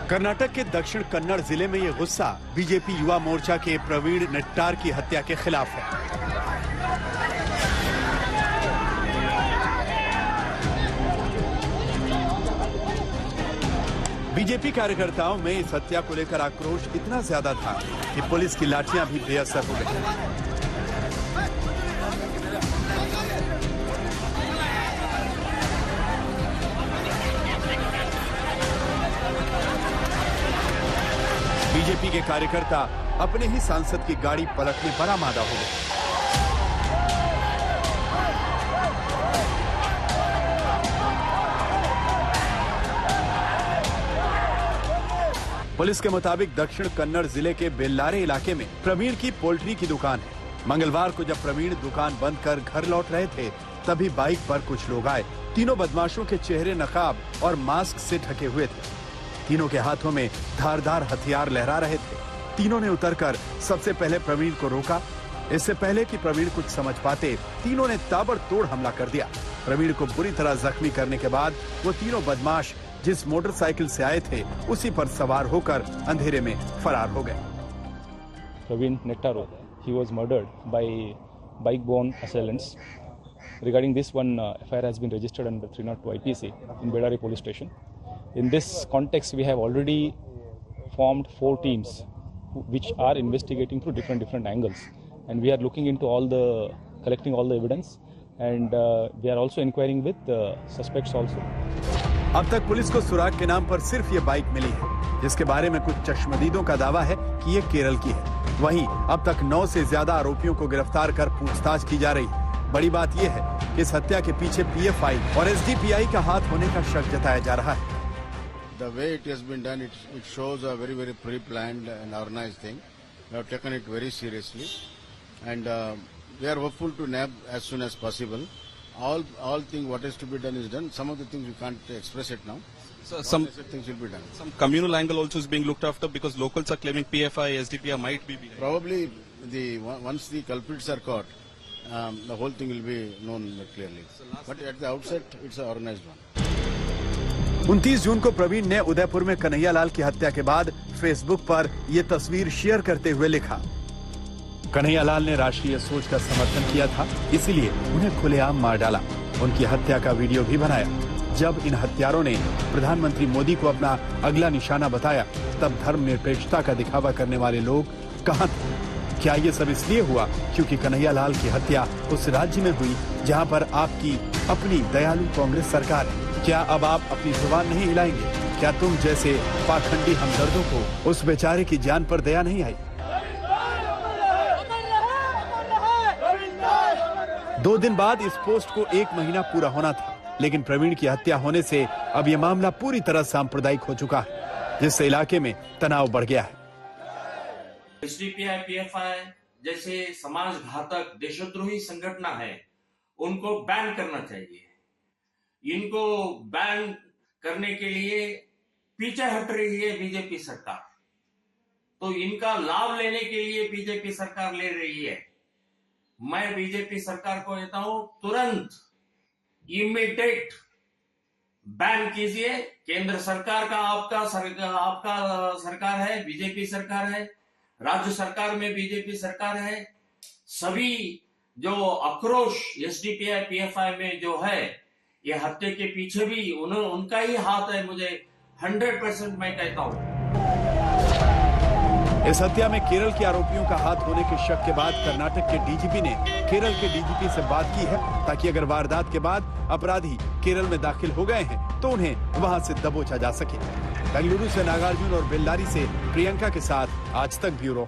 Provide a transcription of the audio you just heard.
कर्नाटक के दक्षिण कन्नड़ जिले में ये गुस्सा बीजेपी युवा मोर्चा के प्रवीण नेट्टार की हत्या के खिलाफ है। बीजेपी कार्यकर्ताओं में इस हत्या को लेकर आक्रोश इतना ज्यादा था कि पुलिस की लाठियां भी बेअसर हो गई। बीजेपी के कार्यकर्ता अपने ही सांसद की गाड़ी पलटने पर आमादा हो गए। पुलिस के मुताबिक दक्षिण कन्नड़ जिले के बेल्लारे इलाके में प्रवीण की पोल्ट्री की दुकान है। मंगलवार को जब प्रवीण दुकान बंद कर घर लौट रहे थे, तभी बाइक पर कुछ लोग आए। तीनों बदमाशों के चेहरे नकाब और मास्क से ढके हुए थे। तीनों के हाथों में धारदार हथियार लहरा रहे थे। तीनों ने उतरकर सबसे पहले प्रवीण को रोका। इससे पहले कि प्रवीण कुछ समझ पाते, तीनों ने ताबड़तोड़ हमला कर दिया। प्रवीण को बुरी तरह जख्मी करने के बाद वो तीनों बदमाश जिस मोटरसाइकिल से आए थे, उसी पर सवार होकर अंधेरे में फरार हो गए। Praveen नेट्टारो, he was murdered by bike-borne assailants. Regarding this one, FIR has been registered under 302 IPC in Bellary police station. In this context, we have already formed 4 teams which are investigating through different angles, and we are looking into collecting all the evidence, and we are also inquiring with suspects also. अब तक police को सुराग के नाम पर सिर्फ ये bike मिली है, जिसके बारे में कुछ चश्मदीदों का दावा है कि ये केरल की है। वहीं अब तक 9 से ज्यादा आरोपियों को गिरफ्तार कर पूछताछ की जा रही है। बड़ी बात यह है कि इस हत्या के पीछे PFI और SDPI का हाथ होने का शक जताया जा रहा है। The way it has been done, it shows a very pre-planned and organized thing. We have taken it very seriously, and we are hopeful to nab as soon as possible. All things what is to be done is done. Some of the things we can't express it now. So some things will be done. Some communal angle also is being looked after because locals are claiming PFI, SDPI might be behind. Probably once the culprits are caught, the whole thing will be known clearly. But at the outset, it's an organized one. 29 जून को प्रवीण ने उदयपुर में कन्हैया लाल की हत्या के बाद Facebook पर यह तस्वीर शेयर करते हुए लिखा, कन्हैया लाल ने राष्ट्रीय सोच का समर्थन किया था, इसीलिए उन्हें खुलेआम मार डाला। उनकी हत्या का वीडियो भी बनाया। जब इन हत्यारों ने प्रधानमंत्री मोदी को अपना अगला निशाना बताया, तब धर्मनिरपेक्षता का दिखावा करने वाले लोग कहां थे? क्या ये सब इसलिए हुआ क्योंकि कन्हैया लाल की हत्या उस राज्य में हुई जहां पर आपकी अपनी दयालु कांग्रेस सरकार है? क्या अब आप अपनी जुबान नहीं हिलाएंगे? क्या तुम जैसे पाखंडी हमदर्दों को उस बेचारे की जान पर दया नहीं आई? 2 दिन बाद इस पोस्ट को 1 महीना पूरा होना था, लेकिन प्रवीण की हत्या होने से अब यह मामला पूरी तरह सांप्रदायिक हो चुका है, जिससे इलाके में तनाव बढ़ गया है। SDPI, PFI जैसे समाज घातक देशद्रोही संगठन है, उनको बैन करना चाहिए। इनको बैन करने के लिए पीछे हट रही है बीजेपी सरकार, तो इनका लाभ लेने के लिए बीजेपी सरकार ले रही है। मैं बीजेपी सरकार को कहता हूं, तुरंत इमीडिएट बैन कीजिए। केंद्र सरकार का आपका सरकार है, बीजेपी सरकार है, राज्य सरकार में बीजेपी सरकार है। सभी जो आक्रोश SDPI, PFI में जो है, ये हत्या के पीछे भी उनका ही हाथ है। मुझे 100% मैं कहता हूं। इस हत्या में केरल के आरोपियों का हाथ होने के शक के बाद कर्नाटक के DGP ने केरल के DGP से बात की है, ताकि अगर वारदात के बाद अपराधी केरल में दाखिल हो गए हैं तो उन्हें वहां से दबोचा जा सके। बेंगलुरु से नागार्जुन और बेल्लारी से प्रियंका के साथ आज तक ब्यूरो।